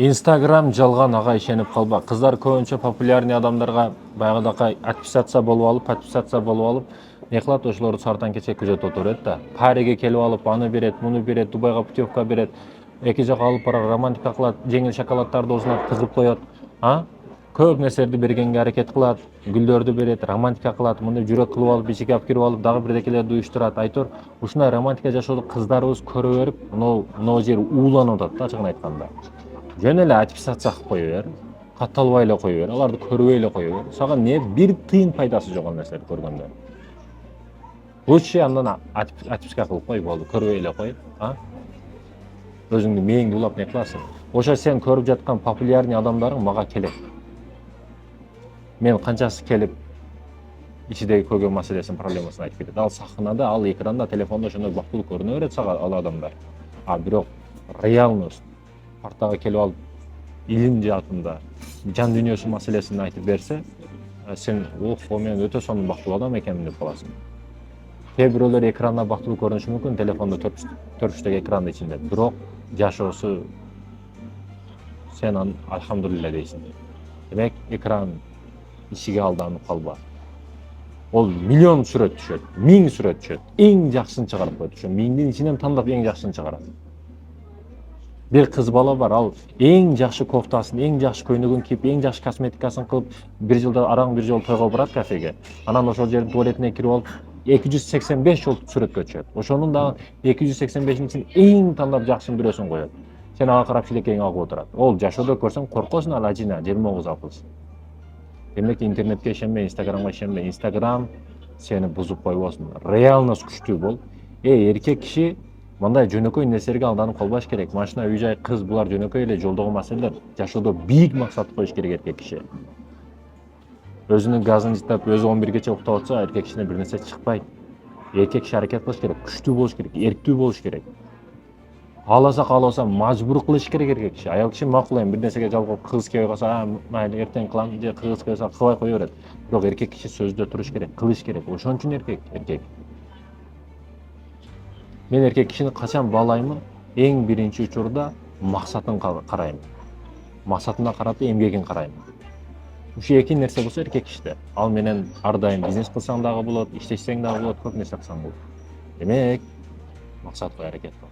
Instagram жалған аға ишеніп қалба. Қыздар көбінше популярный адамдарға баяғыдақай подписаться болып алып, не қылады, ошолорду сартан кече күзөтүп отурат да. Париге келип алып, аны берет, муну берет, Дубайга путевка берет, эки жака алып барат, романтика кылат, жеңил шоколаддарды узунат, тыгып коет. Көп нерселерди бергенге аракет кылат, гүлдөрдү берет, романтика кылат, мындай жүрөк кылып алып, ичиге алып кирип алып, дагы бирдекелерди уюштурат. Айтор, ушундай романтика жашоодо кыздарыбыз көрө берип, мына жери ууланып атат да, ачыгын айтканда. Жөн эле атфиксация кылып кое бер, катталбай эле кое бер, аларды көрбөй эле кое бер. Сага не бир тыйын пайдасы жок ал нерселерди көргөндө. Лучше андан атфиксация кылып кой, болду, көрбөй эле кой, өзүңдүн мээңди улап не кыласың. Ошо сен көрүп жаткан популярный адамдарың мага келет. Мен канчасы келип ичидеги көйгөй маселесин, проблемасын айтып кетет. Ал сахнада, ал экранда, телефондо ошондой бактылуу көрүнө берет сага ал адамдар. Бирок реальность партага келип алып, илим жаатында жан дүйнөсү маселесин айтып берсе, сен мен өтө сонун бактылуу адам экенмин деп каласың. Кээ бирөөлөр экранда бактылуу көрүнүшү мүмкүн, телефондо төртүчтөк экрандын ичинде, бирок жашоосу сен аны альхамдулилля дейсиң. Демек, экран ичиге алданып калба. Ол миллион сүрөт түшөт, 1000 сүрөт түшөт, эң жакшысын чыгарып коет. Ошо 1000дин ичинен тандап эң жакшысын чыгарат. Bir kız bala var, al эң жакшы кофтасын, эң жакшы көйнөгүн кийип, эң жакшы косметикасын кылып, бир жылда араң бир жолу тойго барат кафеге. Анан ошол жердин туалетине кирип алып, 285 жол сүрөткө түшөт. Ошонун дагы 285-ин эң тандап жакшысын бирөөсүн коет. Сен ага карап шилекейиң агып отурат. Ол жашоодо көрсөң коркосуң, ал ажина 29 акылсыз. Демек интернетке ишенбе, Инстаграмга ишенбе. Инстаграм сени бузуп койбосун. Реальность күчтүү бол. Эркек киши мындай жөнөкөй нерселерге алданып калбаш керек. Машина, үй жай, кыз булар жөнөкөй эле жолдогу маселелер. Жашоодо бийик максат коюш керек эркек киши. Өзүнүн газын жытап, өзү 11гече уктап атса, эркек кишинен бир нерсе чыкпайт. Эркек киши аракет кылыш керек, күчтүү болуш керек, эрктүү болуш керек. Кааласа мажбур кылыш керек эркек киши. Аял киши макул эми бир нерсеге жалгап кыз келбей калса, майли эртең кылам, же кыз келсе кылбай кое берет. Бирок эркек киши сөздө туруш керек, кылыш керек. Ошон үчүн эркек. Мен эркек кишини качан баалаймын? Эң биринчи учурда максатын карайм. Максатына карап эмгегин карайм. Ушул эки нерсе болсо эркек кишиде. Ал менен ар дайым бизнес кылсаң дагы болот, иштесең дагы болот, көп нерсе кылсаң болот. Демек, максат кой, аракет кыл.